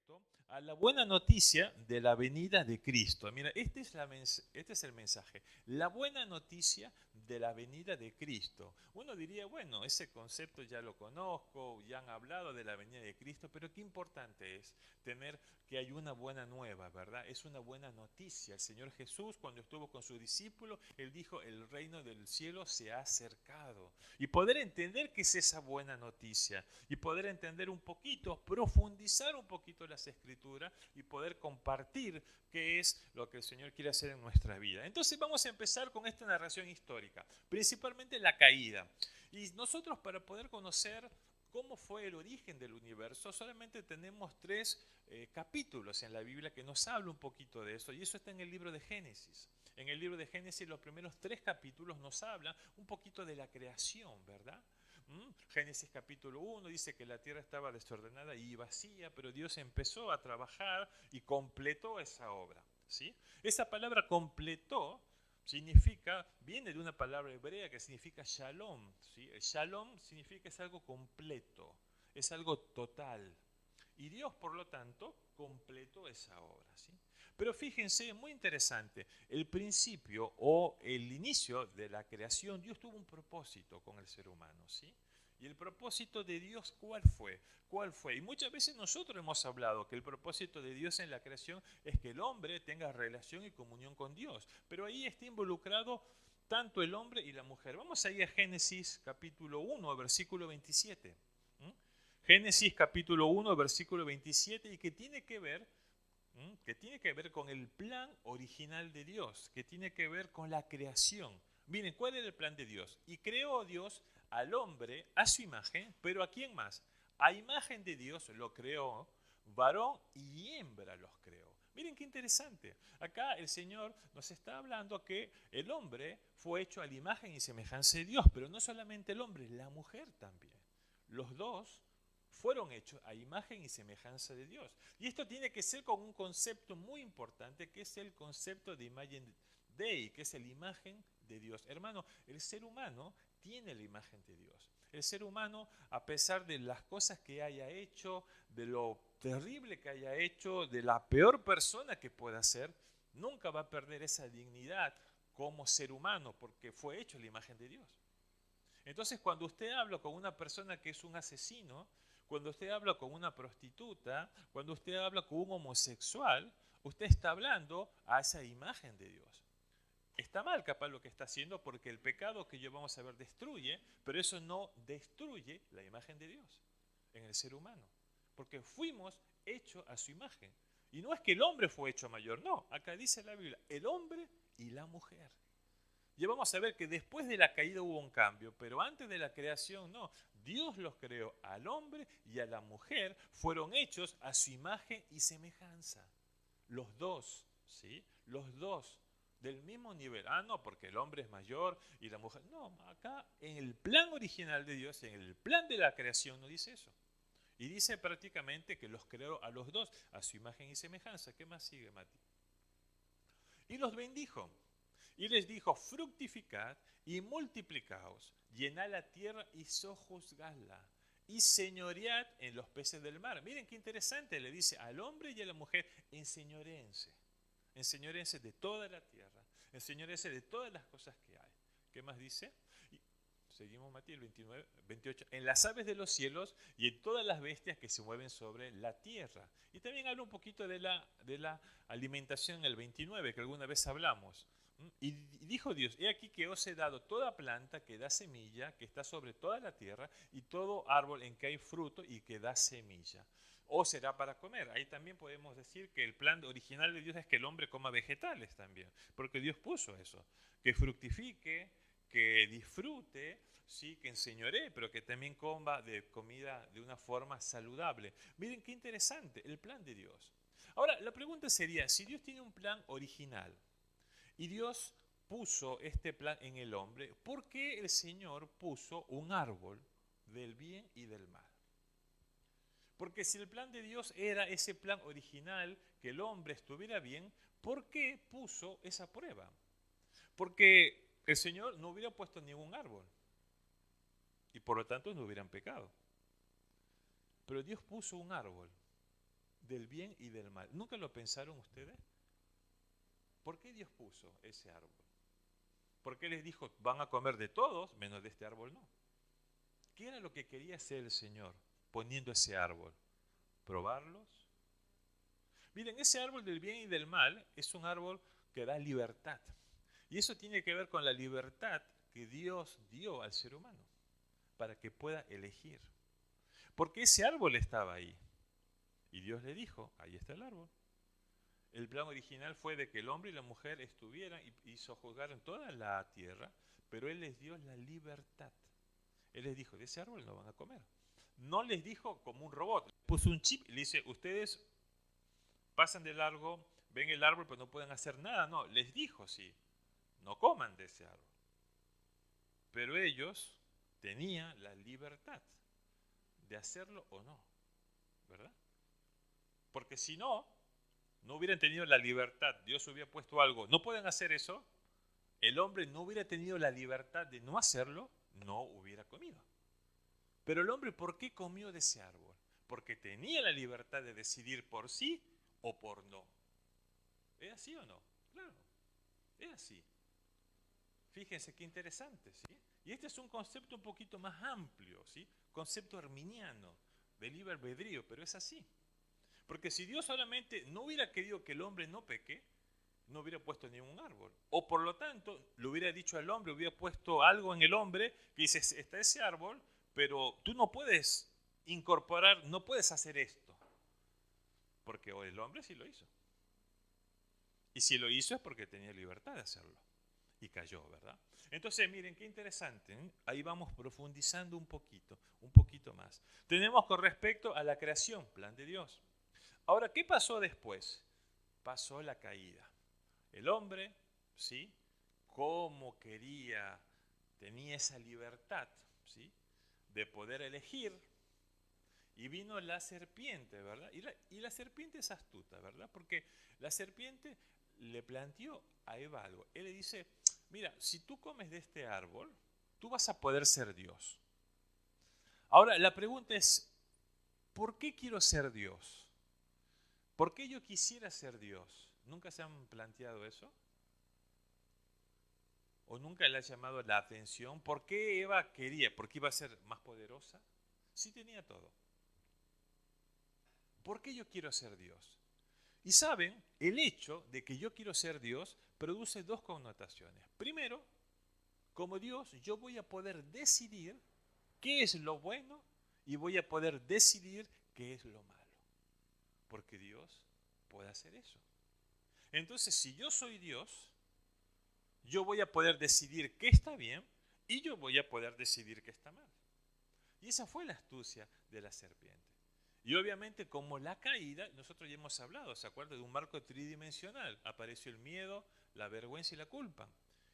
respecto a la buena noticia de la venida de Cristo. Mira, este es el mensaje. La buena noticia de la venida de Cristo. Uno diría, bueno, ese concepto ya lo conozco, ya han hablado de la venida de Cristo, pero qué importante es tener que hay una buena nueva, ¿verdad? Es una buena noticia. El Señor Jesús, cuando estuvo con sus discípulos, Él dijo, el reino del cielo se ha acercado. Y poder entender qué es esa buena noticia, y poder entender un poquito, profundizar un poquito las Escrituras y poder compartir qué es lo que el Señor quiere hacer en nuestra vida. Entonces vamos a empezar con esta narración histórica, principalmente la caída. Y nosotros, para poder conocer cómo fue el origen del universo, solamente tenemos tres capítulos en la Biblia que nos habla un poquito de eso, y eso está en el libro de Génesis. En el libro de Génesis los primeros tres capítulos nos hablan un poquito de la creación, ¿verdad? Génesis capítulo 1 dice que la tierra estaba desordenada y vacía, pero Dios empezó a trabajar y completó esa obra, ¿sí? Esa palabra completó viene de una palabra hebrea que significa shalom, ¿sí? El shalom significa es algo completo, es algo total. Y Dios, por lo tanto, completó esa obra, ¿sí? Pero fíjense, muy interesante, el principio o el inicio de la creación, Dios tuvo un propósito con el ser humano, ¿sí? Y el propósito de Dios, ¿cuál fue? ¿Cuál fue? Y muchas veces nosotros hemos hablado que el propósito de Dios en la creación es que el hombre tenga relación y comunión con Dios. Pero ahí está involucrado tanto el hombre y la mujer. Vamos a ir a Génesis capítulo 1, versículo 27. Génesis capítulo 1, versículo 27, y que tiene que ver con el plan original de Dios, que tiene que ver con la creación. Miren, ¿cuál era el plan de Dios? Y creó Dios al hombre a su imagen, pero ¿a quién más? A imagen de Dios lo creó, varón y hembra los creó. Miren qué interesante. Acá el Señor nos está hablando que el hombre fue hecho a la imagen y semejanza de Dios, pero no solamente el hombre, la mujer también. Los dos fueron hechos a imagen y semejanza de Dios. Y esto tiene que ser con un concepto muy importante, que es el concepto de imagen Dei, que es la imagen de Dios. Hermano, el ser humano tiene la imagen de Dios. El ser humano, a pesar de las cosas que haya hecho, de lo terrible que haya hecho, de la peor persona que pueda ser, nunca va a perder esa dignidad como ser humano, porque fue hecho a la imagen de Dios. Entonces, cuando usted habla con una persona que es un asesino, cuando usted habla con una prostituta, cuando usted habla con un homosexual, usted está hablando a esa imagen de Dios. Está mal capaz lo que está haciendo, porque el pecado que yo vamos a ver destruye, pero eso no destruye la imagen de Dios en el ser humano, porque fuimos hechos a su imagen. Y no es que el hombre fue hecho mayor, no, acá dice la Biblia, el hombre y la mujer. Ya vamos a ver que después de la caída hubo un cambio, pero antes de la creación no. Dios los creó al hombre y a la mujer, fueron hechos a su imagen y semejanza. Los dos, ¿sí? Los dos, del mismo nivel. Ah, no, porque el hombre es mayor y la mujer. No, acá en el plan original de Dios, en el plan de la creación, no dice eso. Y dice prácticamente que los creó a los dos, a su imagen y semejanza. ¿Qué más sigue, Mati? Y los bendijo. Y les dijo, fructificad y multiplicaos, llenad la tierra y sojuzgadla, y señoread en los peces del mar. Miren qué interesante, le dice al hombre y a la mujer, enseñoréense de toda la tierra, enseñoréense de todas las cosas que hay. ¿Qué más dice? Y seguimos, Matías, 29, 28. En las aves de los cielos y en todas las bestias que se mueven sobre la tierra. Y también habla un poquito de la alimentación en el 29, que alguna vez hablamos. Y dijo Dios, he aquí que os he dado toda planta que da semilla, que está sobre toda la tierra, y todo árbol en que hay fruto y que da semilla. O será para comer. Ahí también podemos decir que el plan original de Dios es que el hombre coma vegetales también, porque Dios puso eso, que fructifique, que disfrute, sí, que enseñoree, pero que también coma de comida de una forma saludable. Miren qué interesante, el plan de Dios. Ahora, la pregunta sería, si Dios tiene un plan original, y Dios puso este plan en el hombre, ¿por qué el Señor puso un árbol del bien y del mal? Porque si el plan de Dios era ese plan original, que el hombre estuviera bien, ¿por qué puso esa prueba? Porque el Señor no hubiera puesto ningún árbol y por lo tanto no hubieran pecado. Pero Dios puso un árbol del bien y del mal. ¿Nunca lo pensaron ustedes? ¿Por qué Dios puso ese árbol? ¿Por qué les dijo, van a comer de todos, menos de este árbol no? ¿Qué era lo que quería hacer el Señor poniendo ese árbol? ¿Probarlos? Miren, ese árbol del bien y del mal es un árbol que da libertad. Y eso tiene que ver con la libertad que Dios dio al ser humano para que pueda elegir. Porque ese árbol estaba ahí. Y Dios le dijo, ahí está el árbol. El plan original fue de que el hombre y la mujer estuvieran y sojuzgaran toda la tierra, pero Él les dio la libertad. Él les dijo, de ese árbol no van a comer. No les dijo como un robot. Puso un chip y le dice, ustedes pasan de largo, ven el árbol, pero no pueden hacer nada. No, les dijo, sí, no coman de ese árbol. Pero ellos tenían la libertad de hacerlo o no, ¿verdad? Porque si no, no hubieran tenido la libertad, Dios hubiera puesto algo, no pueden hacer eso, el hombre no hubiera tenido la libertad de no hacerlo, no hubiera comido. Pero el hombre, ¿por qué comió de ese árbol? Porque tenía la libertad de decidir por sí o por no. ¿Es así o no? Claro, es así. Fíjense qué interesante, ¿sí? Y este es un concepto un poquito más amplio, ¿sí? Concepto arminiano, de libre albedrío, pero es así. Porque si Dios solamente no hubiera querido que el hombre no peque, no hubiera puesto ningún árbol. O por lo tanto, le hubiera dicho al hombre, hubiera puesto algo en el hombre que dice, está ese árbol, pero tú no puedes incorporar, no puedes hacer esto. Porque el hombre sí lo hizo. Y si lo hizo es porque tenía libertad de hacerlo. Y cayó, ¿verdad? Entonces, miren, qué interesante, ¿eh? Ahí vamos profundizando un poquito más. Tenemos con respecto a la creación, plan de Dios. Ahora, ¿qué pasó después? Pasó la caída. El hombre, ¿sí? Como quería, tenía esa libertad, ¿sí? De poder elegir. Y vino la serpiente, ¿verdad? Y la serpiente es astuta, ¿verdad? Porque la serpiente le planteó a Eva algo. Él le dice, mira, si tú comes de este árbol, tú vas a poder ser Dios. Ahora, la pregunta es, ¿por qué quiero ser Dios? ¿Por qué yo quisiera ser Dios? ¿Nunca se han planteado eso? ¿O nunca le ha llamado la atención? ¿Por qué Eva quería? ¿Porque iba a ser más poderosa? Sí tenía todo. ¿Por qué yo quiero ser Dios? Y saben, el hecho de que yo quiero ser Dios produce dos connotaciones. Primero, como Dios, yo voy a poder decidir qué es lo bueno y voy a poder decidir qué es lo malo. Porque Dios puede hacer eso. Entonces, si yo soy Dios, yo voy a poder decidir qué está bien y yo voy a poder decidir qué está mal. Y esa fue la astucia de la serpiente. Y obviamente como la caída, nosotros ya hemos hablado, ¿se acuerdan? De un marco tridimensional. Apareció el miedo, la vergüenza y la culpa.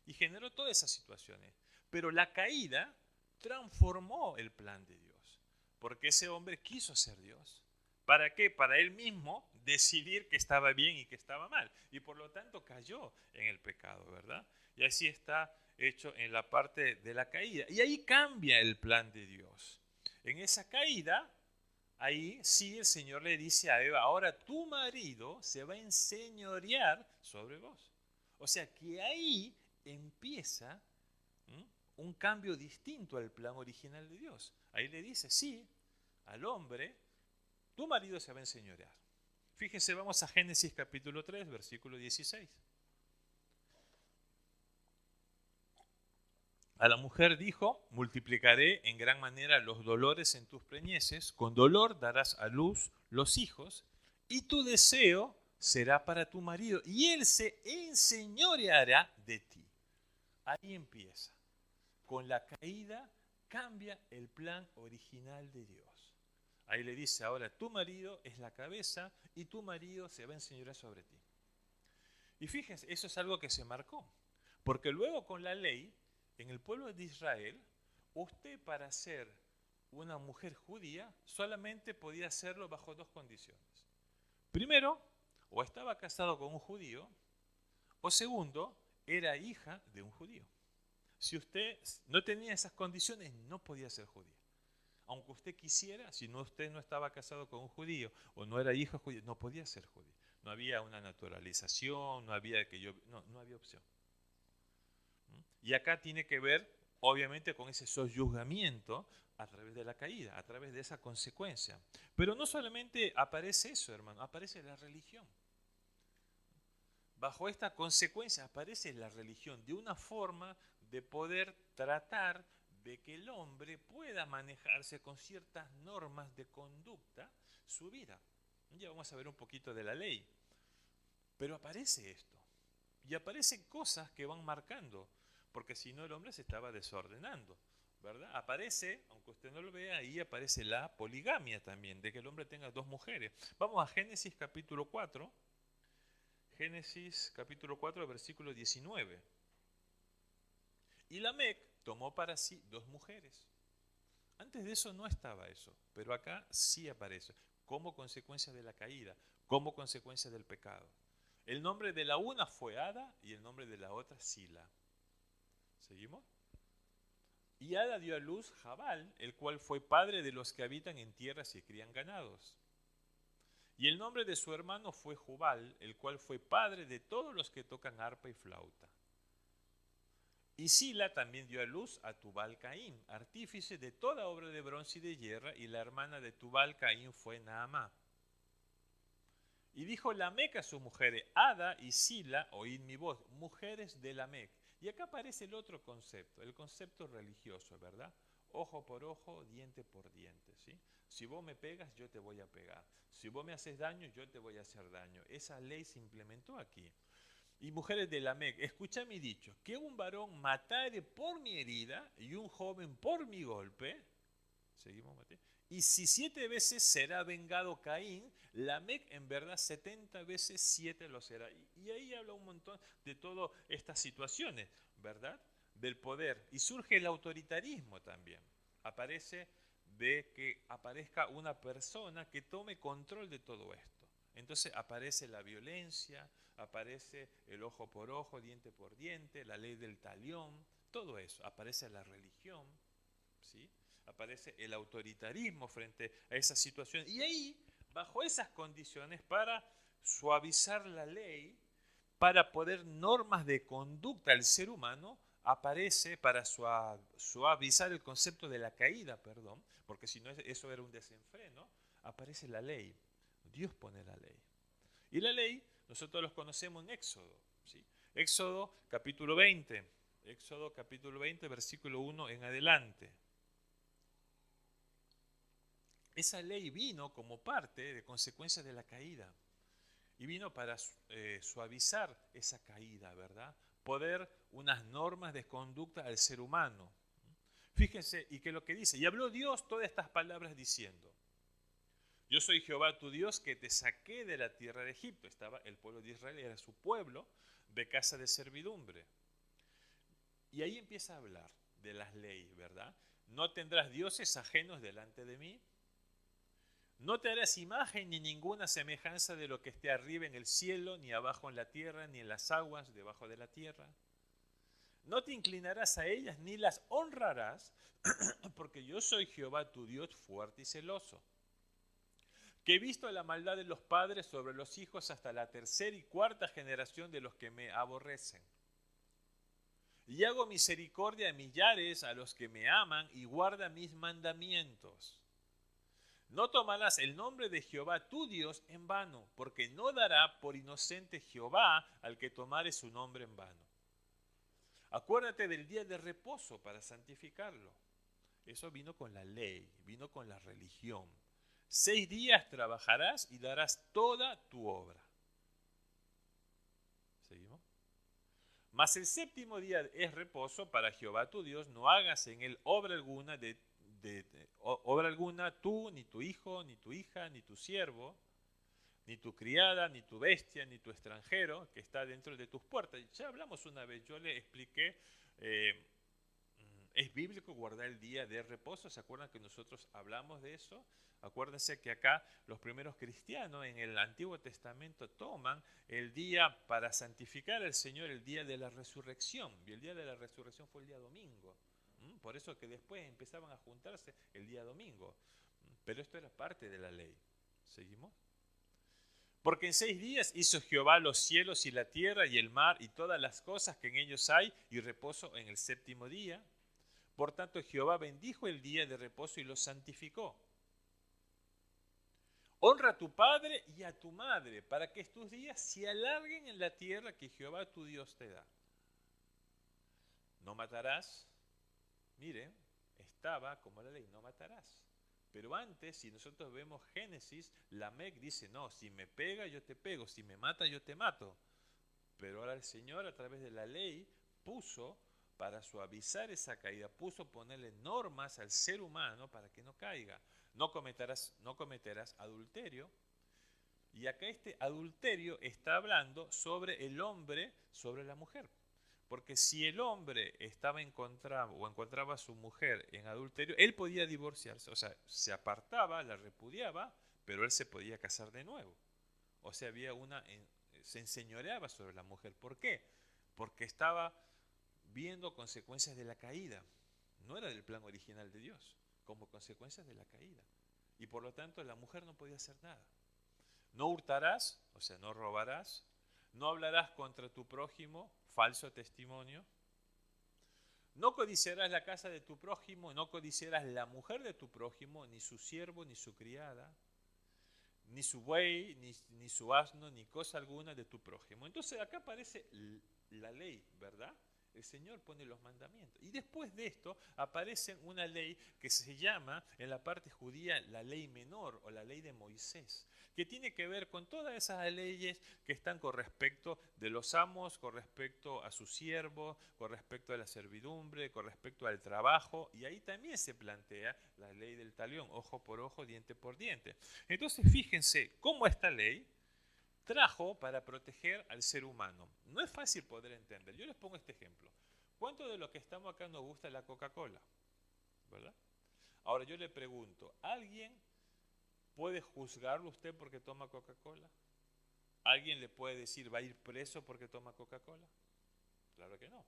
Y generó todas esas situaciones. Pero la caída transformó el plan de Dios. Porque ese hombre quiso ser Dios. ¿Para qué? Para él mismo decidir que estaba bien y que estaba mal. Y por lo tanto cayó en el pecado, ¿verdad? Y así está hecho en la parte de la caída. Y ahí cambia el plan de Dios. En esa caída, ahí sí el Señor le dice a Eva, ahora tu marido se va a enseñorear sobre vos. O sea que ahí empieza un cambio distinto al plan original de Dios. Ahí le dice, sí, al hombre, tu marido se va a enseñorear. Fíjense, vamos a Génesis capítulo 3, versículo 16. A la mujer dijo, multiplicaré en gran manera los dolores en tus preñeces, con dolor darás a luz los hijos, y tu deseo será para tu marido, y él se enseñoreará de ti. Ahí empieza. Con la caída cambia el plan original de Dios. Ahí le dice, ahora tu marido es la cabeza y tu marido se va a enseñorear sobre ti. Y fíjense, eso es algo que se marcó, porque luego con la ley, en el pueblo de Israel, usted para ser una mujer judía solamente podía hacerlo bajo dos condiciones. Primero, o estaba casado con un judío, o segundo, era hija de un judío. Si usted no tenía esas condiciones, no podía ser judía. aunque usted quisiera, si no, usted no estaba casado con un judío o no era hijo judío, no podía ser judío. No había una naturalización, no había no había opción. Y acá tiene que ver, obviamente, con ese soyuzgamiento a través de la caída, a través de esa consecuencia. Pero no solamente aparece eso, hermano, aparece la religión. Bajo esta consecuencia aparece la religión de una forma de poder tratar de que el hombre pueda manejarse con ciertas normas de conducta su vida. Ya vamos a ver un poquito de la ley. Pero aparece esto. Y aparecen cosas que van marcando, porque si no el hombre se estaba desordenando, ¿verdad? Aparece, aunque usted no lo vea, ahí aparece la poligamia también, de que el hombre tenga dos mujeres. Vamos a Génesis capítulo 4. Génesis capítulo 4, versículo 19. Y Lamec tomó para sí dos mujeres. Antes de eso no estaba eso, pero acá sí aparece, como consecuencia de la caída, como consecuencia del pecado. El nombre de la una fue Ada y el nombre de la otra Sila. ¿Seguimos? Y Ada dio a luz Jabal, el cual fue padre de los que habitan en tierras y crían ganados. Y el nombre de su hermano fue Jubal, el cual fue padre de todos los que tocan arpa y flauta. Y Sila también dio a luz a Tubal Caín, artífice de toda obra de bronce y de hierro, y la hermana de Tubal Caín fue Naamá. Y dijo Lamec a sus mujeres, Ada y Sila, oíd mi voz, mujeres de Lamec. Y acá aparece el otro concepto, el concepto religioso, ¿verdad? Ojo por ojo, diente por diente, ¿sí? Si vos me pegas, yo te voy a pegar. Si vos me haces daño, yo te voy a hacer daño. Esa ley se implementó aquí. Y mujeres de Lamec, escucha mi dicho, que un varón matare por mi herida y un joven por mi golpe, seguimos, Mateo, y si 7 veces será vengado Caín, Lamec en verdad 70 veces 7 lo será. Y ahí habla un montón de todas estas situaciones, ¿verdad? Del poder. Y surge el autoritarismo también. Aparece de que aparezca una persona que tome control de todo esto. Entonces aparece la violencia, aparece el ojo por ojo, diente por diente, la ley del talión, todo eso. Aparece la religión, ¿sí? Aparece el autoritarismo frente a esa situación. Y ahí, bajo esas condiciones, para suavizar la ley, para poner normas de conducta al ser humano, aparece para suavizar el concepto de la caída, perdón, porque si no eso era un desenfreno, aparece la ley. Dios pone la ley. Y la ley nosotros los conocemos en Éxodo, ¿sí? Éxodo capítulo 20, Éxodo capítulo 20, versículo 1 en adelante. Esa ley vino como parte de consecuencias de la caída y vino para suavizar esa caída, ¿verdad? Poder unas normas de conducta al ser humano. Fíjense, y que lo que dice, y habló Dios todas estas palabras diciendo, yo soy Jehová tu Dios que te saqué de la tierra de Egipto. Estaba el pueblo de Israel, era su pueblo de casa de servidumbre. Y ahí empieza a hablar de las leyes, ¿verdad? No tendrás dioses ajenos delante de mí. No te harás imagen ni ninguna semejanza de lo que esté arriba en el cielo, ni abajo en la tierra, ni en las aguas debajo de la tierra. No te inclinarás a ellas ni las honrarás, porque yo soy Jehová tu Dios fuerte y celoso, que he visto la maldad de los padres sobre los hijos hasta la tercera y cuarta generación de los que me aborrecen. Y hago misericordia a millares a los que me aman y guardan mis mandamientos. No tomarás el nombre de Jehová tu Dios en vano, porque no dará por inocente Jehová al que tomare su nombre en vano. Acuérdate del día de reposo para santificarlo. Eso vino con la ley, vino con la religión. 6 días trabajarás y darás toda tu obra. ¿Seguimos? Mas el séptimo día es reposo para Jehová tu Dios, no hagas en él obra alguna obra alguna, tú, ni tu hijo, ni tu hija, ni tu siervo, ni tu criada, ni tu bestia, ni tu extranjero que está dentro de tus puertas. Ya hablamos una vez, yo le expliqué, es bíblico guardar el día de reposo. ¿Se acuerdan que nosotros hablamos de eso? Acuérdense que acá los primeros cristianos en el Antiguo Testamento toman el día para santificar al Señor, el día de la resurrección. Y el día de la resurrección fue el día domingo. Por eso que después empezaban a juntarse el día domingo. Pero esto era parte de la ley. ¿Seguimos? Porque en 6 días hizo Jehová los cielos y la tierra y el mar y todas las cosas que en ellos hay, y reposo en el séptimo día. Por tanto, Jehová bendijo el día de reposo y lo santificó. Honra a tu padre y a tu madre, para que tus días se alarguen en la tierra que Jehová tu Dios te da. No matarás. Miren, estaba como la ley, no matarás. Pero antes, si nosotros vemos Génesis, Lamec dice, no, si me pega yo te pego, si me mata yo te mato. Pero ahora el Señor a través de la ley puso, para suavizar esa caída, puso ponerle normas al ser humano para que no caiga. No cometerás adulterio. Y acá este adulterio está hablando sobre el hombre, sobre la mujer. Porque si el hombre encontraba a su mujer en adulterio, él podía divorciarse, o sea, se apartaba, la repudiaba, pero él se podía casar de nuevo. O sea, se enseñoreaba sobre la mujer. ¿Por qué? Porque estaba viendo consecuencias de la caída. No era del plan original de Dios, como consecuencias de la caída. Y por lo tanto la mujer no podía hacer nada. No hurtarás, o sea, no robarás. No hablarás contra tu prójimo, falso testimonio. No codiciarás la casa de tu prójimo, no codiciarás la mujer de tu prójimo, ni su siervo, ni su criada, ni su buey, ni su asno, ni cosa alguna de tu prójimo. Entonces acá aparece la ley, ¿verdad? El Señor pone los mandamientos. Y después de esto aparece una ley que se llama en la parte judía la ley menor o la ley de Moisés, que tiene que ver con todas esas leyes que están con respecto de los amos, con respecto a sus siervos, con respecto a la servidumbre, con respecto al trabajo. Y ahí también se plantea la ley del talión, ojo por ojo, diente por diente. Entonces fíjense cómo esta ley trajo para proteger al ser humano. No es fácil poder entender. Yo les pongo este ejemplo. ¿Cuántos de los que estamos acá nos gusta la Coca-Cola? ¿Verdad? Ahora yo le pregunto, ¿alguien puede juzgarlo usted porque toma Coca-Cola? ¿Alguien le puede decir va a ir preso porque toma Coca-Cola? Claro que no.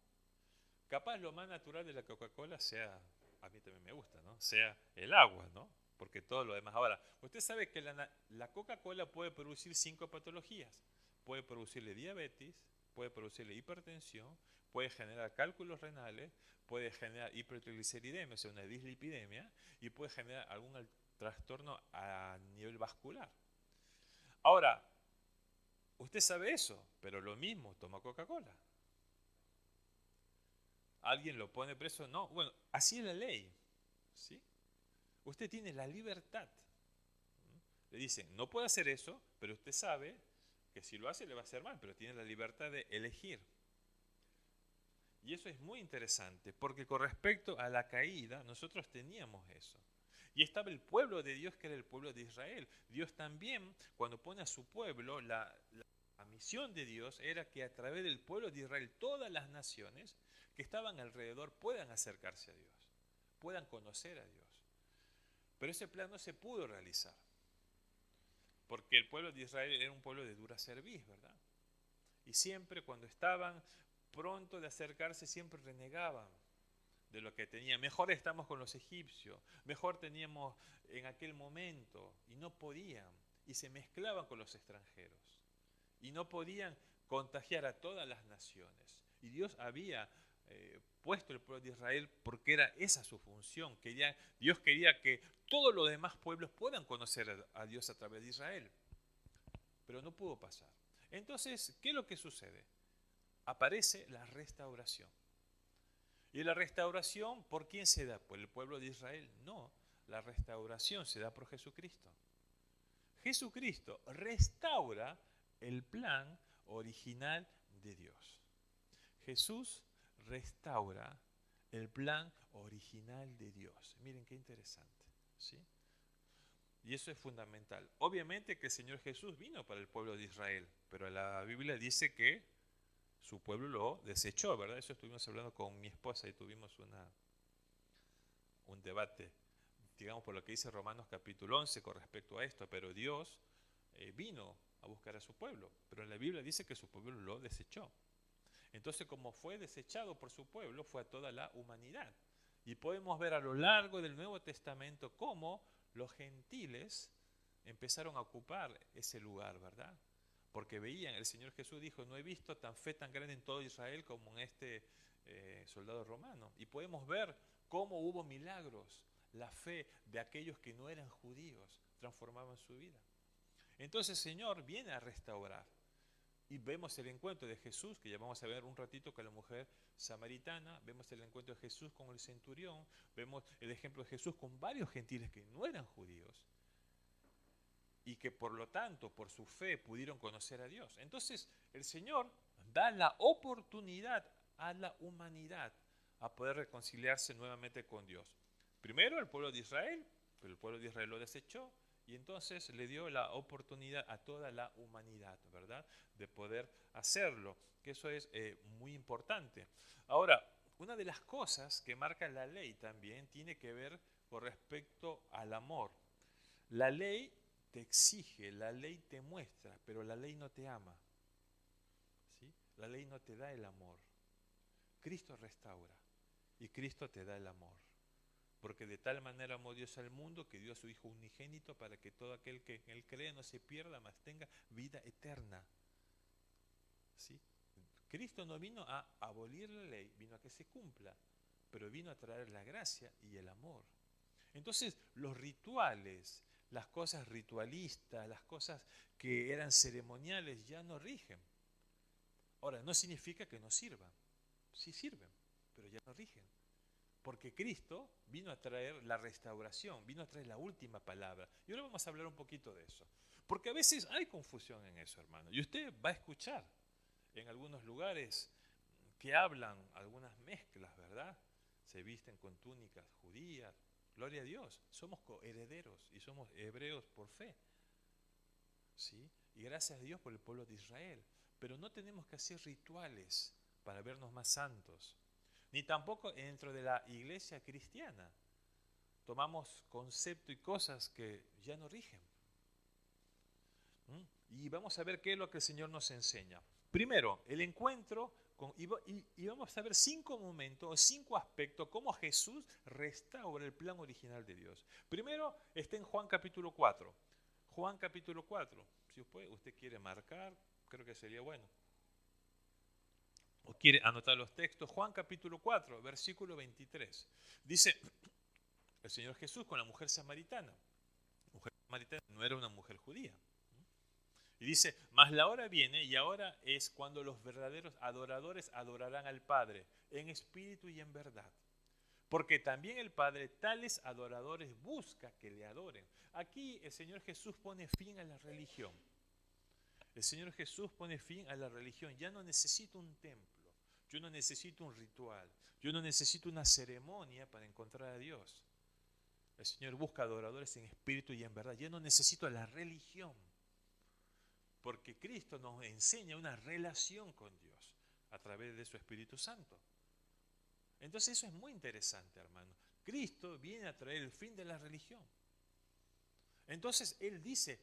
Capaz lo más natural de la Coca-Cola sea, a mí también me gusta, ¿no? Sea el agua, ¿no? Porque todo lo demás. Ahora, usted sabe que la Coca-Cola puede producir 5 patologías. Puede producirle diabetes, puede producirle hipertensión, puede generar cálculos renales, puede generar hipertrigliceridemia, o sea, una dislipidemia, y puede generar algún trastorno a nivel vascular. Ahora, usted sabe eso, pero lo mismo toma Coca-Cola. ¿Alguien lo pone preso? No. Bueno, así es la ley, ¿sí? Usted tiene la libertad. Le dicen, no puede hacer eso, pero usted sabe que si lo hace le va a hacer mal, pero tiene la libertad de elegir. Y eso es muy interesante, porque con respecto a la caída, nosotros teníamos eso. Y estaba el pueblo de Dios, que era el pueblo de Israel. Dios también, cuando pone a su pueblo, la misión de Dios era que a través del pueblo de Israel, todas las naciones que estaban alrededor puedan acercarse a Dios, puedan conocer a Dios. Pero ese plan no se pudo realizar, porque el pueblo de Israel era un pueblo de dura cerviz, ¿verdad? Y siempre cuando estaban pronto de acercarse, siempre renegaban de lo que tenían. Mejor estamos con los egipcios, mejor teníamos en aquel momento, y no podían, y se mezclaban con los extranjeros, y no podían contagiar a todas las naciones. Y Dios había puesto el pueblo de Israel porque era esa su función. Dios quería que todos los demás pueblos puedan conocer a Dios a través de Israel. Pero no pudo pasar. Entonces, ¿qué es lo que sucede? Aparece la restauración. ¿Y la restauración por quién se da? ¿Por el pueblo de Israel? No, la restauración se da por Jesucristo. Jesucristo restaura el plan original de Dios. Jesús restaura el plan original de Dios. Miren qué interesante, ¿sí? Y eso es fundamental. Obviamente que el Señor Jesús vino para el pueblo de Israel, pero la Biblia dice que su pueblo lo desechó, ¿verdad? Eso estuvimos hablando con mi esposa y tuvimos un debate, digamos, por lo que dice Romanos capítulo 11 con respecto a esto, pero Dios vino a buscar a su pueblo, pero en la Biblia dice que su pueblo lo desechó. Entonces, como fue desechado por su pueblo, fue a toda la humanidad. Y podemos ver a lo largo del Nuevo Testamento cómo los gentiles empezaron a ocupar ese lugar, ¿verdad? Porque veían, el Señor Jesús dijo, no he visto fe tan grande en todo Israel como en este soldado romano. Y podemos ver cómo hubo milagros. La fe de aquellos que no eran judíos transformaban su vida. Entonces el Señor viene a restaurar. Y vemos el encuentro de Jesús, que ya vamos a ver un ratito con la mujer samaritana, vemos el encuentro de Jesús con el centurión, vemos el ejemplo de Jesús con varios gentiles que no eran judíos y que por lo tanto, por su fe, pudieron conocer a Dios. Entonces el Señor da la oportunidad a la humanidad a poder reconciliarse nuevamente con Dios. Primero el pueblo de Israel, pero el pueblo de Israel lo desechó. Y entonces le dio la oportunidad a toda la humanidad, ¿verdad?, de poder hacerlo, que eso es muy importante. Ahora, una de las cosas que marca la ley también tiene que ver con respecto al amor. La ley te exige, la ley te muestra, pero la ley no te ama, ¿sí? La ley no te da el amor. Cristo restaura y Cristo te da el amor. Porque de tal manera amó Dios al mundo que dio a su Hijo unigénito para que todo aquel que en él cree no se pierda, mas tenga vida eterna. ¿Sí? Cristo no vino a abolir la ley, vino a que se cumpla, pero vino a traer la gracia y el amor. Entonces, los rituales, las cosas ritualistas, las cosas que eran ceremoniales ya no rigen. Ahora, no significa que no sirvan. Sí sirven, pero ya no rigen. Porque Cristo vino a traer la restauración, vino a traer la última palabra. Y ahora vamos a hablar un poquito de eso. Porque a veces hay confusión en eso, hermano. Y usted va a escuchar en algunos lugares que hablan algunas mezclas, ¿verdad? Se visten con túnicas judías. Gloria a Dios, somos coherederos y somos hebreos por fe. ¿Sí? Y gracias a Dios por el pueblo de Israel. Pero no tenemos que hacer rituales para vernos más santos. Ni tampoco dentro de la iglesia cristiana tomamos conceptos y cosas que ya no rigen. Y vamos a ver qué es lo que el Señor nos enseña. Primero, el encuentro, y vamos a ver 5 momentos o 5 aspectos cómo Jesús restaura el plan original de Dios. Primero está en Juan capítulo 4. Juan capítulo 4. Si usted quiere marcar, creo que sería bueno. O quiere anotar los textos, Juan capítulo 4, versículo 23. Dice el Señor Jesús con la mujer samaritana. La mujer samaritana no era una mujer judía. Y dice, mas la hora viene y ahora es cuando los verdaderos adoradores adorarán al Padre en espíritu y en verdad. Porque también el Padre tales adoradores busca que le adoren. Aquí el Señor Jesús pone fin a la religión. El Señor Jesús pone fin a la religión. Ya no necesito un templo. Yo no necesito un ritual. Yo no necesito una ceremonia para encontrar a Dios. El Señor busca adoradores en espíritu y en verdad. Ya no necesito la religión. Porque Cristo nos enseña una relación con Dios a través de su Espíritu Santo. Entonces eso es muy interesante, hermano. Cristo viene a traer el fin de la religión. Entonces Él dice,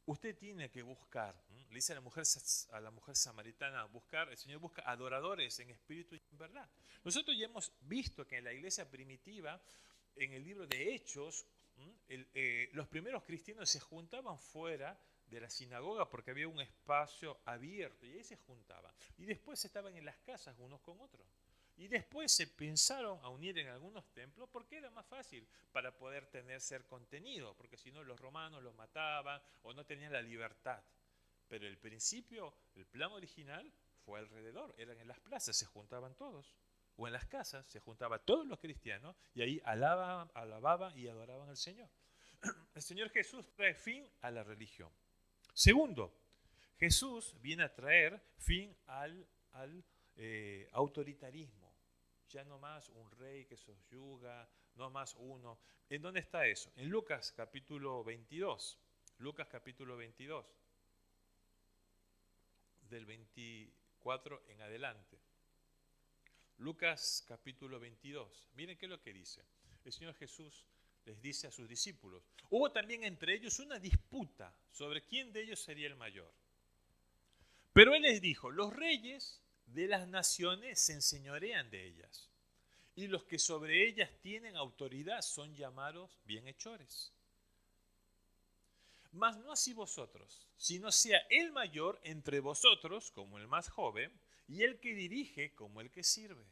usted tiene que buscar, le dice a la mujer samaritana, buscar, el Señor busca adoradores en espíritu y en verdad. Nosotros ya hemos visto que en la iglesia primitiva, en el libro de Hechos, los primeros cristianos se juntaban fuera de la sinagoga porque había un espacio abierto y ahí se juntaban. Y después estaban en las casas unos con otros. Y después se pensaron a unir en algunos templos porque era más fácil para poder ser contenido, porque si no los romanos los mataban o no tenían la libertad. Pero el principio, el plan original fue alrededor, eran en las plazas, se juntaban todos. O en las casas se juntaban todos los cristianos y ahí alababan y adoraban al Señor. El Señor Jesús trae fin a la religión. Segundo, Jesús viene a traer fin al autoritarismo. Ya no más un rey que sosyuga, no más uno. ¿En dónde está eso? En Lucas capítulo 22. Lucas capítulo 22. Del 24 en adelante. Lucas capítulo 22. Miren qué es lo que dice. El Señor Jesús les dice a sus discípulos. Hubo también entre ellos una disputa sobre quién de ellos sería el mayor. Pero Él les dijo, los reyes de las naciones se enseñorean de ellas, y los que sobre ellas tienen autoridad son llamados bienhechores. Mas no así vosotros, sino sea el mayor entre vosotros como el más joven, y el que dirige como el que sirve.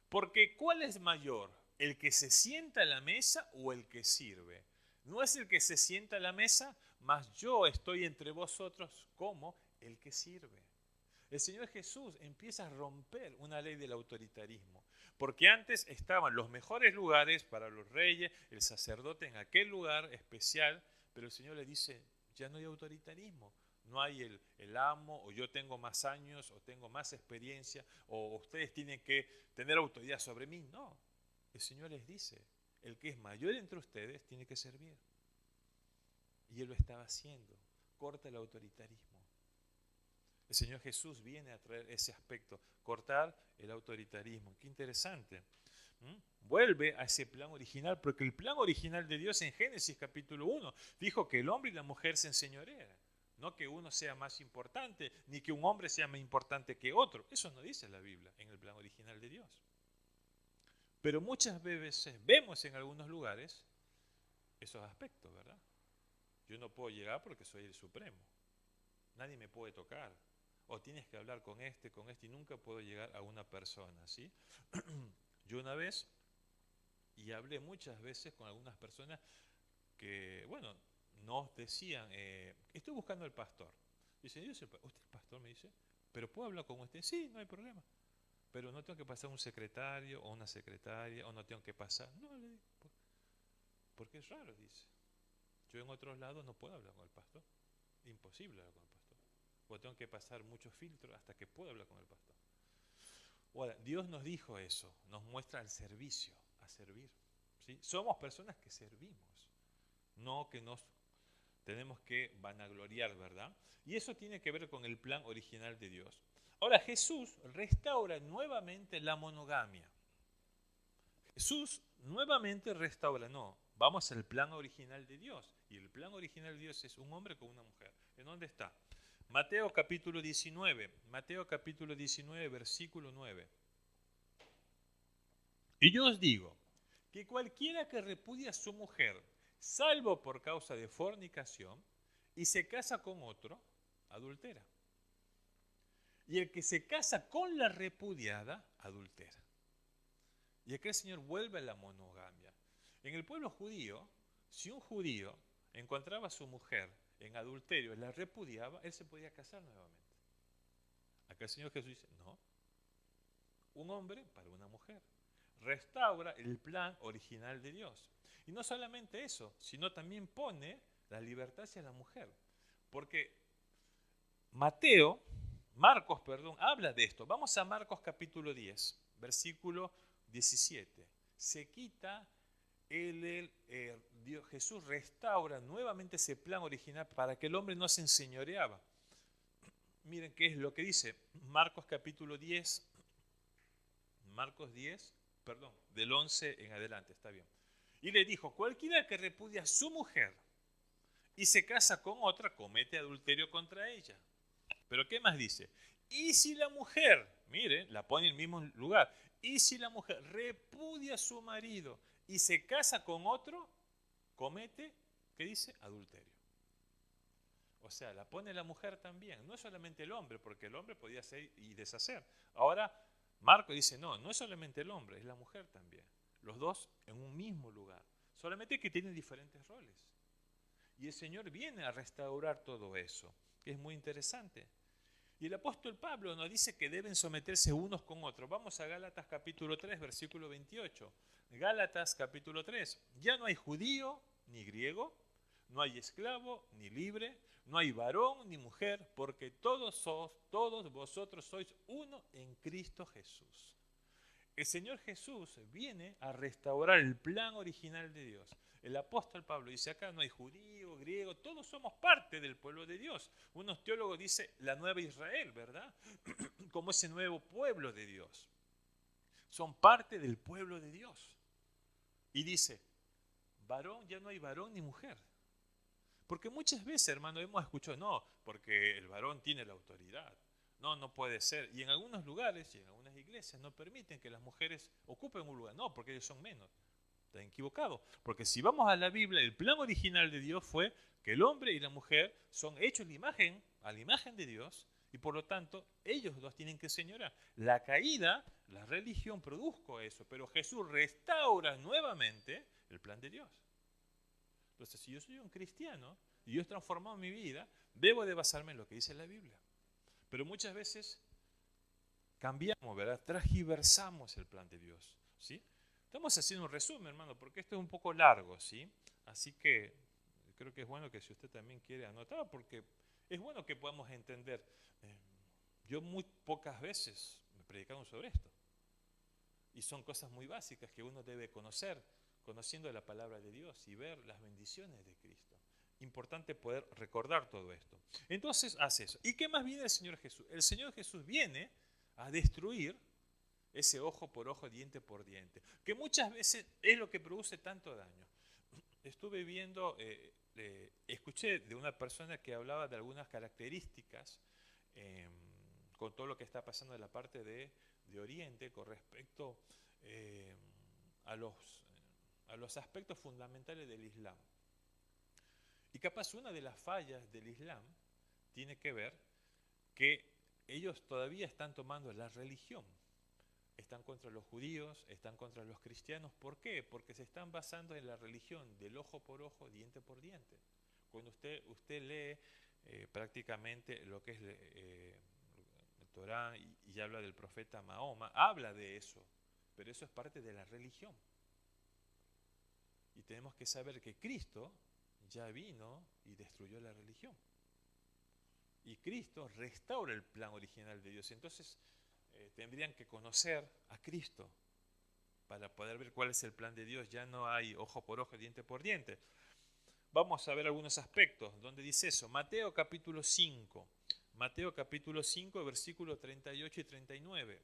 Porque ¿cuál es mayor? ¿El que se sienta a la mesa o el que sirve? No es el que se sienta a la mesa, mas yo estoy entre vosotros como el que sirve. El Señor Jesús empieza a romper una ley del autoritarismo, porque antes estaban los mejores lugares para los reyes, el sacerdote en aquel lugar especial, pero el Señor le dice, ya no hay autoritarismo, no hay el amo, o yo tengo más años, o tengo más experiencia, o ustedes tienen que tener autoridad sobre mí. No, el Señor les dice, el que es mayor entre ustedes tiene que servir. Y Él lo estaba haciendo, corta el autoritarismo. El Señor Jesús viene a traer ese aspecto, cortar el autoritarismo. Qué interesante. Vuelve a ese plan original, porque el plan original de Dios en Génesis capítulo 1 dijo que el hombre y la mujer se enseñorean. No que uno sea más importante, ni que un hombre sea más importante que otro. Eso no dice la Biblia en el plan original de Dios. Pero muchas veces vemos en algunos lugares esos aspectos, ¿verdad? Yo no puedo llegar porque soy el supremo. Nadie me puede tocar. O tienes que hablar con este, y nunca puedo llegar a una persona, ¿sí? Yo una vez, y hablé muchas veces con algunas personas que, bueno, nos decían, estoy buscando al pastor. Dice, ¿usted es el pastor? Me dice, ¿pero puedo hablar con usted? Sí, no hay problema. Pero no tengo que pasar un secretario o una secretaria, o no tengo que pasar. No, le digo, porque es raro, dice. Yo en otros lados no puedo hablar con el pastor. Imposible hablar con el pastor. O tengo que pasar muchos filtros hasta que pueda hablar con el pastor. Ahora, Dios nos dijo eso, nos muestra el servicio, a servir. ¿Sí? Somos personas que servimos, no que nos tenemos que vanagloriar, ¿verdad? Y eso tiene que ver con el plan original de Dios. Ahora, Jesús restaura nuevamente la monogamia. Jesús nuevamente restaura, no, vamos al plan original de Dios. Y el plan original de Dios es un hombre con una mujer. ¿En dónde está? Mateo capítulo 19, versículo 9. Y yo os digo que cualquiera que repudia a su mujer, salvo por causa de fornicación, y se casa con otro, adultera. Y el que se casa con la repudiada, adultera. Y acá el Señor vuelve a la monogamia. En el pueblo judío, si un judío encontraba a su mujer en adulterio, la repudiaba, él se podía casar nuevamente. Acá el Señor Jesús dice, no, un hombre para una mujer. Restaura el plan original de Dios. Y no solamente eso, sino también pone la libertad hacia la mujer. Porque Marcos, habla de esto. Vamos a Marcos capítulo 10, versículo 17. Se quita Jesús restaura nuevamente ese plan original para que el hombre no se enseñoreaba. Miren qué es lo que dice Marcos capítulo 10, del 11 en adelante, está bien. Y le dijo, cualquiera que repudia a su mujer y se casa con otra, comete adulterio contra ella. Pero ¿qué más dice? Y si la mujer, miren, la pone en el mismo lugar, y si la mujer repudia a su marido y se casa con otro, comete, ¿qué dice? Adulterio. O sea, la pone la mujer también, no es solamente el hombre, porque el hombre podía hacer y deshacer. Ahora, Marco dice, no es solamente el hombre, es la mujer también. Los dos en un mismo lugar, solamente que tienen diferentes roles. Y el Señor viene a restaurar todo eso, que es muy interesante. Y el apóstol Pablo nos dice que deben someterse unos con otros. Vamos a Gálatas capítulo 3, versículo 28. Gálatas capítulo 3. Ya no hay judío ni griego, no hay esclavo ni libre, no hay varón ni mujer, porque todos vosotros sois uno en Cristo Jesús. El Señor Jesús viene a restaurar el plan original de Dios. El apóstol Pablo dice, acá no hay judío, griego, todos somos parte del pueblo de Dios. Unos teólogos dicen la nueva Israel, ¿verdad? Como ese nuevo pueblo de Dios. Son parte del pueblo de Dios. Y dice, varón, ya no hay varón ni mujer. Porque muchas veces, hermano, hemos escuchado, no, porque el varón tiene la autoridad. No, no puede ser. Y en algunos lugares y en algunas iglesias no permiten que las mujeres ocupen un lugar. No, porque ellos son menos. Están equivocados. Porque si vamos a la Biblia, el plan original de Dios fue que el hombre y la mujer son hechos a la imagen de Dios, y por lo tanto ellos dos tienen que señorar. La caída, la religión produjo eso, pero Jesús restaura nuevamente el plan de Dios. Entonces, si yo soy un cristiano y yo he transformado mi vida, debo de basarme en lo que dice la Biblia. Pero muchas veces cambiamos, ¿verdad? Transgiversamos el plan de Dios, ¿sí? Estamos haciendo un resumen, hermano, porque esto es un poco largo, ¿sí? Así que creo que es bueno que si usted también quiere anotar, porque es bueno que podamos entender. Yo muy pocas veces me predicaron sobre esto. Y son cosas muy básicas que uno debe conocer, conociendo la palabra de Dios y ver las bendiciones de Cristo. Importante poder recordar todo esto. Entonces hace eso. ¿Y qué más viene el Señor Jesús? El Señor Jesús viene a destruir ese ojo por ojo, diente por diente, que muchas veces es lo que produce tanto daño. Estuve viendo, escuché de una persona que hablaba de algunas características con todo lo que está pasando en la parte de Oriente con respecto a los aspectos fundamentales del Islam. Y capaz una de las fallas del Islam tiene que ver que ellos todavía están tomando la religión. Están contra los judíos, están contra los cristianos. ¿Por qué? Porque se están basando en la religión del ojo por ojo, diente por diente. Cuando usted lee prácticamente lo que es el Torá y habla del profeta Mahoma, habla de eso, pero eso es parte de la religión. Y tenemos que saber que Cristo ya vino y destruyó la religión. Y Cristo restaura el plan original de Dios. Entonces tendrían que conocer a Cristo para poder ver cuál es el plan de Dios. Ya no hay ojo por ojo, diente por diente. Vamos a ver algunos aspectos donde dice eso. Mateo capítulo 5. Mateo capítulo 5, versículos 38 y 39.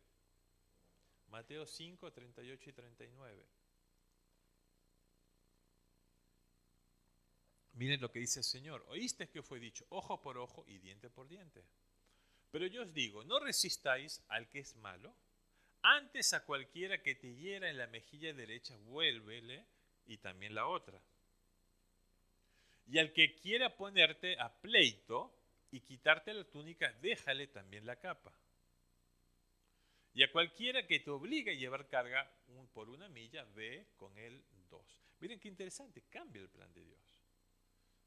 Mateo 5, 38 y 39. Miren lo que dice el Señor. Oíste que fue dicho, ojo por ojo y diente por diente. Pero yo os digo, no resistáis al que es malo, antes a cualquiera que te hiera en la mejilla derecha, vuélvele y también la otra. Y al que quiera ponerte a pleito y quitarte la túnica, déjale también la capa. Y a cualquiera que te obligue a llevar carga por una milla, ve con él 2. Miren qué interesante, cambia el plan de Dios.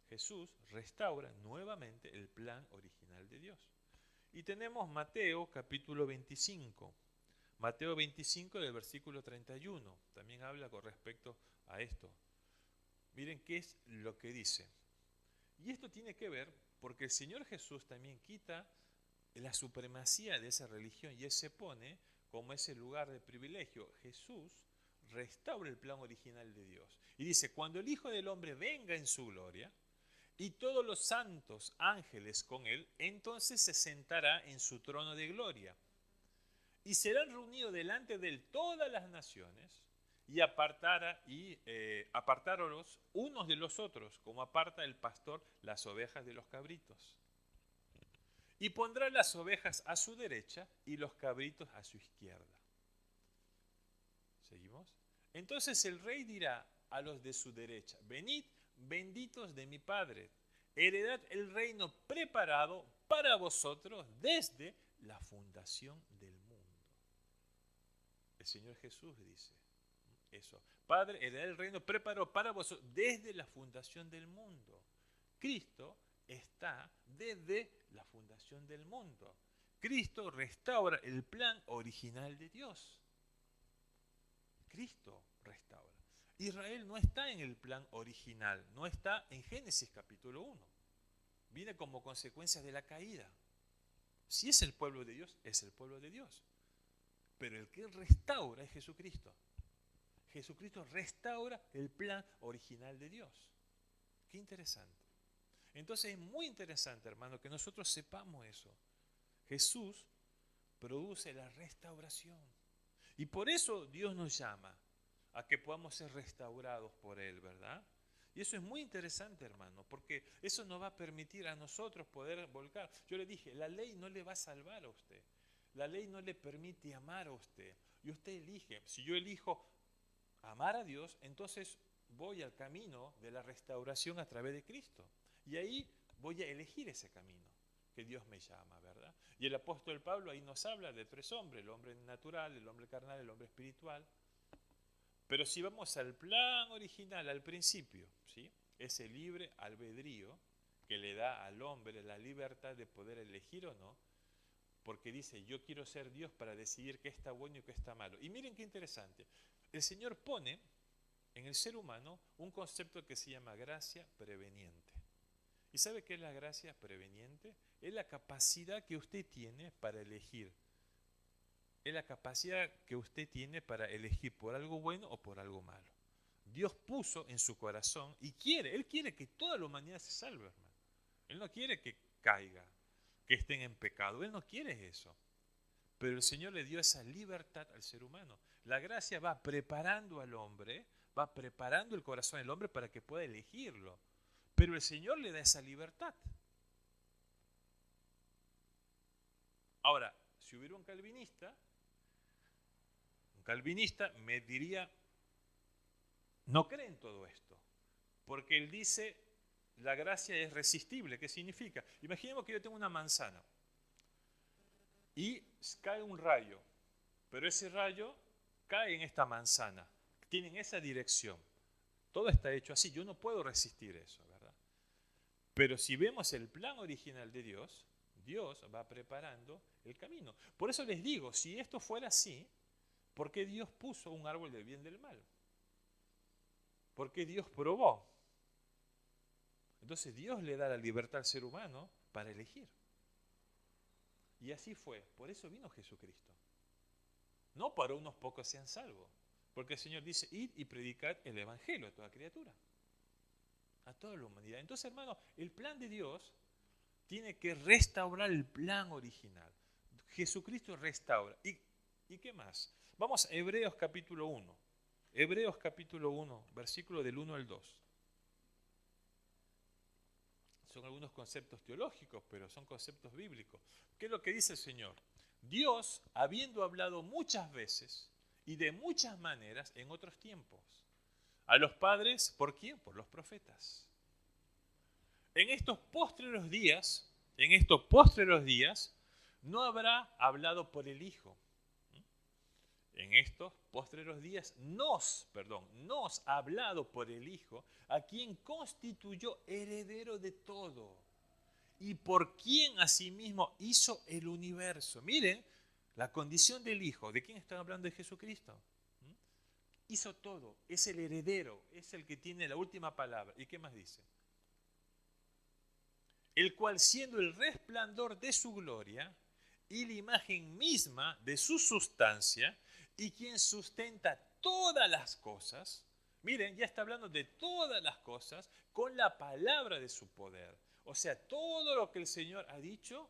Jesús restaura nuevamente el plan original de Dios. Y tenemos Mateo capítulo 25. Mateo 25 del versículo 31. También habla con respecto a esto. Miren qué es lo que dice. Y esto tiene que ver porque el Señor Jesús también quita la supremacía de esa religión y Él se pone como ese lugar de privilegio. Jesús restaura el plan original de Dios. Y dice, cuando el Hijo del Hombre venga en su gloria y todos los santos ángeles con Él, entonces se sentará en su trono de gloria. Y serán reunidos delante de Él todas las naciones y apartaros unos de los otros, como aparta el pastor las ovejas de los cabritos. Y pondrá las ovejas a su derecha y los cabritos a su izquierda. ¿Seguimos? Entonces el rey dirá a los de su derecha, venid, benditos de mi Padre, heredad el reino preparado para vosotros desde la fundación del mundo. El Señor Jesús dice eso. Padre, heredad el reino preparado para vosotros desde la fundación del mundo. Cristo está desde la fundación del mundo. Cristo restaura el plan original de Dios. Cristo restaura. Israel no está en el plan original, no está en Génesis capítulo 1. Viene como consecuencia de la caída. Si es el pueblo de Dios, es el pueblo de Dios. Pero el que restaura es Jesucristo. Jesucristo restaura el plan original de Dios. Qué interesante. Entonces es muy interesante, hermano, que nosotros sepamos eso. Jesús produce la restauración. Y por eso Dios nos llama a que podamos ser restaurados por Él, ¿verdad? Y eso es muy interesante, hermano, porque eso nos va a permitir a nosotros poder volcar. Yo le dije, la ley no le va a salvar a usted. La ley no le permite amar a usted. Y usted elige. Si yo elijo amar a Dios, entonces voy al camino de la restauración a través de Cristo. Y ahí voy a elegir ese camino que Dios me llama, ¿verdad? Y el apóstol Pablo ahí nos habla de tres hombres, el hombre natural, el hombre carnal, el hombre espiritual. Pero si vamos al plan original, al principio, ¿sí? Ese libre albedrío que le da al hombre la libertad de poder elegir o no, porque dice, yo quiero ser Dios para decidir qué está bueno y qué está malo. Y miren qué interesante, el Señor pone en el ser humano un concepto que se llama gracia preveniente. ¿Y sabe qué es la gracia preveniente? Es la capacidad que usted tiene para elegir. Es la capacidad que usted tiene para elegir por algo bueno o por algo malo. Dios puso en su corazón y Él quiere que toda la humanidad se salve, hermano. Él no quiere que caiga, que estén en pecado. Él no quiere eso. Pero el Señor le dio esa libertad al ser humano. La gracia va preparando al hombre, va preparando el corazón del hombre para que pueda elegirlo. Pero el Señor le da esa libertad. Ahora, si hubiera un calvinista me diría, no cree en todo esto, porque él dice, la gracia es resistible. ¿Qué significa? Imaginemos que yo tengo una manzana y cae un rayo, pero ese rayo cae en esta manzana, tiene esa dirección. Todo está hecho así, yo no puedo resistir eso, ¿verdad? Pero si vemos el plan original de Dios, Dios va preparando el camino. Por eso les digo, si esto fuera así, ¿por qué Dios puso un árbol del bien y del mal? ¿Por qué Dios probó? Entonces Dios le da la libertad al ser humano para elegir. Y así fue. Por eso vino Jesucristo. No para unos pocos sean salvos. Porque el Señor dice, id y predicad el evangelio a toda criatura. A toda la humanidad. Entonces, hermano, el plan de Dios tiene que restaurar el plan original. Jesucristo restaura. ¿Y qué más? Vamos a Hebreos capítulo 1. Hebreos capítulo 1, versículo del 1 al 2. Son algunos conceptos teológicos, pero son conceptos bíblicos. ¿Qué es lo que dice el Señor? Dios, habiendo hablado muchas veces y de muchas maneras en otros tiempos, a los padres, ¿por quién? Por los profetas. En estos postreros días, no habrá hablado por el Hijo. En estos postreros días nos ha hablado por el Hijo, a quien constituyó heredero de todo y por quien asimismo hizo el universo. Miren, la condición del Hijo, ¿de quién están hablando? De Jesucristo. Hizo todo, es el heredero, es el que tiene la última palabra. ¿Y qué más dice? El cual siendo el resplandor de su gloria y la imagen misma de su sustancia, y quien sustenta todas las cosas, miren, ya está hablando de todas las cosas con la palabra de su poder. O sea, todo lo que el Señor ha dicho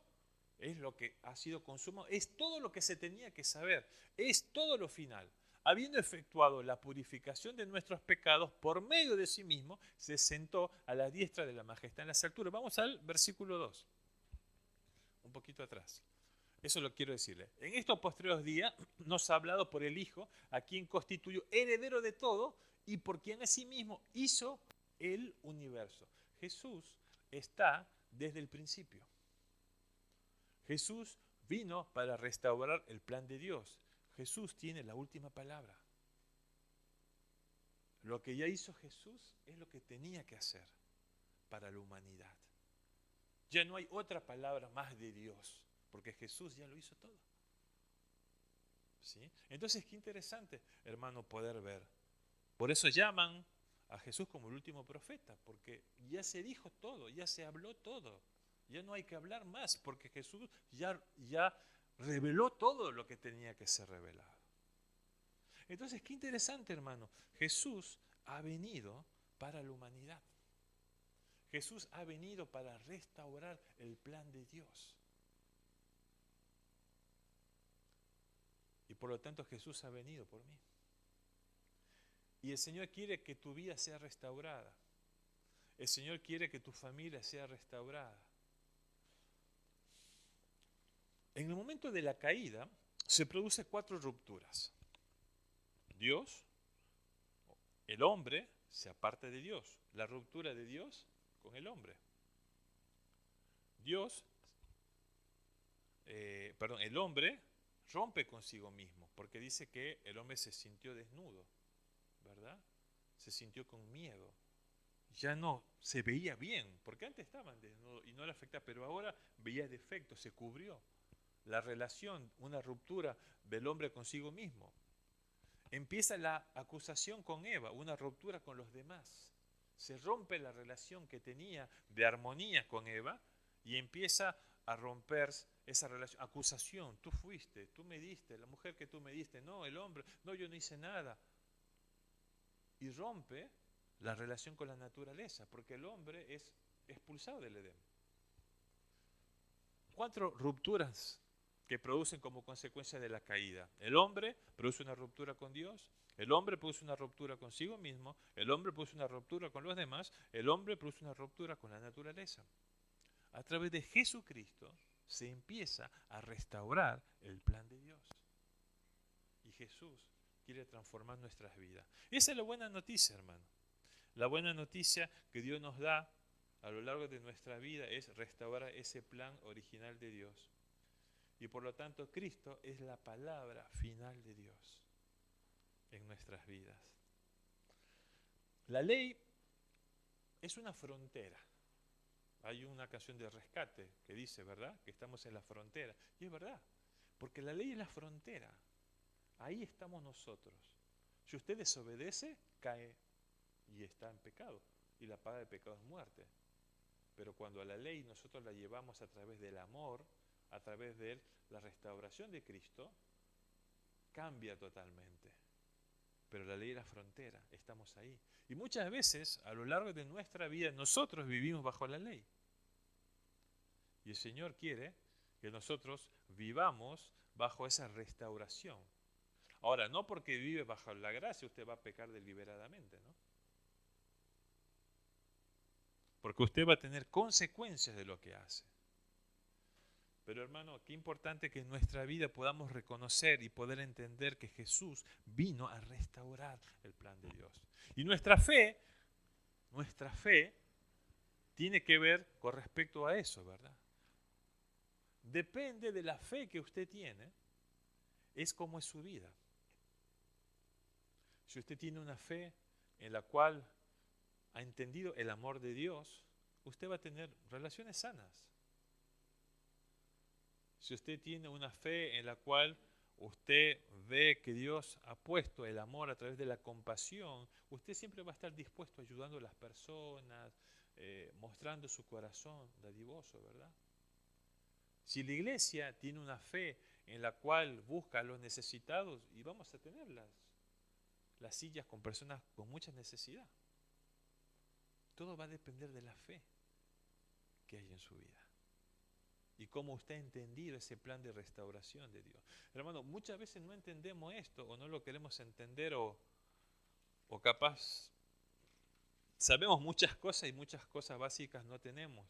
es lo que ha sido consumado, es todo lo que se tenía que saber, es todo lo final. Habiendo efectuado la purificación de nuestros pecados por medio de sí mismo, se sentó a la diestra de la majestad en las alturas. Vamos al versículo 2, un poquito atrás. Eso lo quiero decirle. En estos postreros días nos ha hablado por el Hijo, a quien constituyó heredero de todo y por quien asimismo hizo el universo. Jesús está desde el principio. Jesús vino para restaurar el plan de Dios. Jesús tiene la última palabra. Lo que ya hizo Jesús es lo que tenía que hacer para la humanidad. Ya no hay otra palabra más de Dios, porque Jesús ya lo hizo todo. ¿Sí? Entonces, qué interesante, hermano, poder ver. Por eso llaman a Jesús como el último profeta, porque ya se dijo todo, ya se habló todo. Ya no hay que hablar más, porque Jesús ya reveló todo lo que tenía que ser revelado. Entonces, qué interesante, hermano. Jesús ha venido para la humanidad. Jesús ha venido para restaurar el plan de Dios. Y por lo tanto Jesús ha venido por mí. Y el Señor quiere que tu vida sea restaurada. El Señor quiere que tu familia sea restaurada. En el momento de la caída se producen 4 rupturas. Dios, el hombre se aparta de Dios. La ruptura de Dios con el hombre. El hombre rompe consigo mismo, porque dice que el hombre se sintió desnudo, ¿verdad? Se sintió con miedo. Ya no se veía bien, porque antes estaban desnudos y no le afectaba, pero ahora veía defectos, se cubrió. La relación, una ruptura del hombre consigo mismo. Empieza la acusación con Eva, una ruptura con los demás. Se rompe la relación que tenía de armonía con Eva y empieza a romper esa relación, acusación. Tú fuiste, tú me diste, la mujer que tú me diste, no, el hombre, no, yo no hice nada. Y rompe la relación con la naturaleza, porque el hombre es expulsado del Edén. 4 rupturas que producen como consecuencia de la caída. El hombre produce una ruptura con Dios, el hombre produce una ruptura consigo mismo, el hombre produce una ruptura con los demás, el hombre produce una ruptura con la naturaleza. A través de Jesucristo se empieza a restaurar el plan de Dios. Y Jesús quiere transformar nuestras vidas. Y esa es la buena noticia, hermano. La buena noticia que Dios nos da a lo largo de nuestra vida es restaurar ese plan original de Dios. Y por lo tanto, Cristo es la palabra final de Dios en nuestras vidas. La ley es una frontera. Hay una canción de Rescate que dice, ¿verdad?, que estamos en la frontera. Y es verdad, porque la ley es la frontera. Ahí estamos nosotros. Si usted desobedece, cae y está en pecado. Y la paga del pecado es muerte. Pero cuando a la ley nosotros la llevamos a través del amor, a través de la restauración de Cristo, cambia totalmente. Pero la ley es la frontera, estamos ahí. Y muchas veces, a lo largo de nuestra vida, nosotros vivimos bajo la ley. Y el Señor quiere que nosotros vivamos bajo esa restauración. Ahora, no porque vive bajo la gracia usted va a pecar deliberadamente, ¿no? Porque usted va a tener consecuencias de lo que hace. Pero hermano, qué importante que en nuestra vida podamos reconocer y poder entender que Jesús vino a restaurar el plan de Dios. Y nuestra fe tiene que ver con respecto a eso, ¿verdad? Depende de la fe que usted tiene, es como es su vida. Si usted tiene una fe en la cual ha entendido el amor de Dios, usted va a tener relaciones sanas. Si usted tiene una fe en la cual usted ve que Dios ha puesto el amor a través de la compasión, usted siempre va a estar dispuesto ayudando a las personas, mostrando su corazón dadivoso, ¿verdad? Si la iglesia tiene una fe en la cual busca a los necesitados, y vamos a tener las sillas con personas con mucha necesidad. Todo va a depender de la fe que hay en su vida. Y cómo usted ha entendido ese plan de restauración de Dios. Hermano, muchas veces no entendemos esto o no lo queremos entender o capaz sabemos muchas cosas y muchas cosas básicas no tenemos.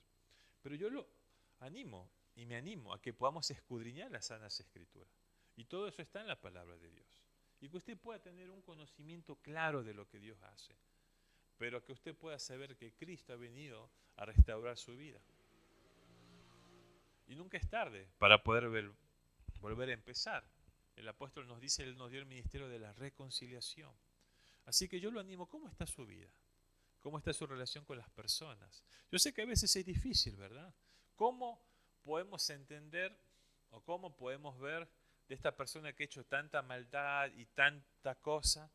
Pero yo lo animo y me animo a que podamos escudriñar las sanas escrituras. Y todo eso está en la palabra de Dios. Y que usted pueda tener un conocimiento claro de lo que Dios hace. Pero que usted pueda saber que Cristo ha venido a restaurar su vida. Y nunca es tarde para poder volver a empezar. El apóstol nos dice, él nos dio el ministerio de la reconciliación. Así que yo lo animo, ¿cómo está su vida? ¿Cómo está su relación con las personas? Yo sé que a veces es difícil, ¿verdad? ¿Cómo podemos entender o cómo podemos ver de esta persona que ha hecho tanta maldad y tanta cosa,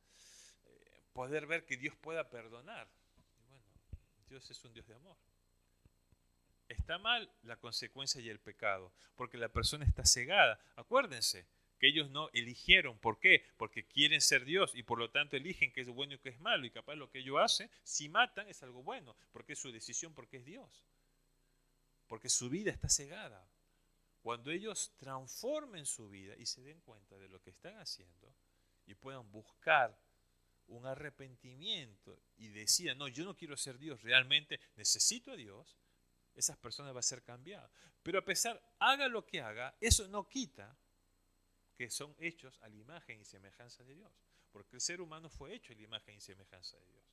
poder ver que Dios pueda perdonar? Y bueno, Dios es un Dios de amor. Está mal la consecuencia y el pecado, porque la persona está cegada. Acuérdense que ellos no eligieron. ¿Por qué? Porque quieren ser Dios y por lo tanto eligen qué es bueno y qué es malo. Y capaz lo que ellos hacen, si matan, es algo bueno, porque es su decisión, porque es Dios. Porque su vida está cegada. Cuando ellos transformen su vida y se den cuenta de lo que están haciendo y puedan buscar un arrepentimiento y decida, no, yo no quiero ser Dios, realmente necesito a Dios, esas personas van a ser cambiadas. Pero a pesar, haga lo que haga, eso no quita que son hechos a la imagen y semejanza de Dios. Porque el ser humano fue hecho a la imagen y semejanza de Dios.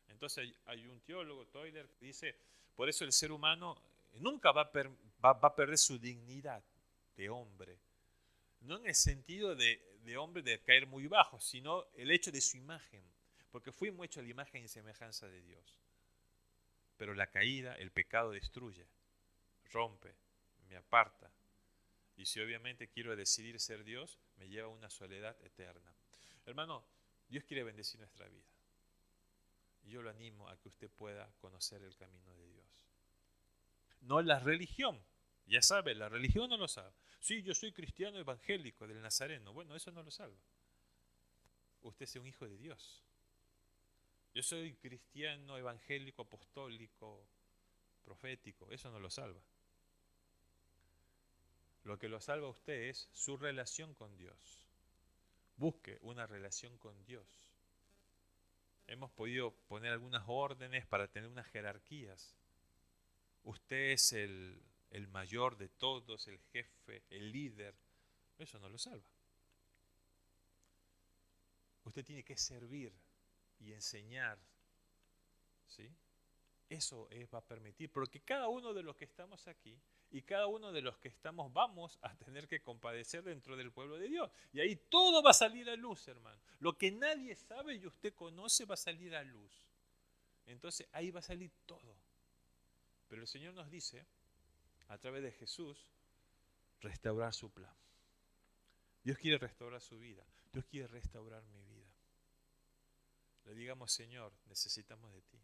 Entonces hay un teólogo, Toiler, que dice, por eso el ser humano nunca va a perder su dignidad de hombre. No en el sentido de hombre de caer muy bajo, sino el hecho de su imagen. Porque fuimos hechos a la imagen y semejanza de Dios. Pero la caída, el pecado destruye, rompe, me aparta. Y si obviamente quiero decidir ser Dios, me lleva a una soledad eterna. Hermano, Dios quiere bendecir nuestra vida. Y yo lo animo a que usted pueda conocer el camino de Dios. No la religión. Ya sabe, la religión no lo sabe. Sí, yo soy cristiano evangélico del Nazareno. Bueno, eso no lo salva. Usted es un hijo de Dios. Yo soy cristiano evangélico, apostólico, profético. Eso no lo salva. Lo que lo salva a usted es su relación con Dios. Busque una relación con Dios. Hemos podido poner algunas órdenes para tener unas jerarquías. Usted es el mayor de todos, el jefe, el líder. Eso no lo salva. Usted tiene que servir y enseñar. ¿Sí? Eso va a permitir, porque cada uno de los que estamos aquí y cada uno de los que estamos vamos a tener que compadecer dentro del pueblo de Dios. Y ahí todo va a salir a luz, hermano. Lo que nadie sabe y usted conoce va a salir a luz. Entonces ahí va a salir todo. Pero el Señor nos dice, a través de Jesús, restaurar su plan. Dios quiere restaurar su vida. Dios quiere restaurar mi vida. Le digamos, Señor, necesitamos de ti.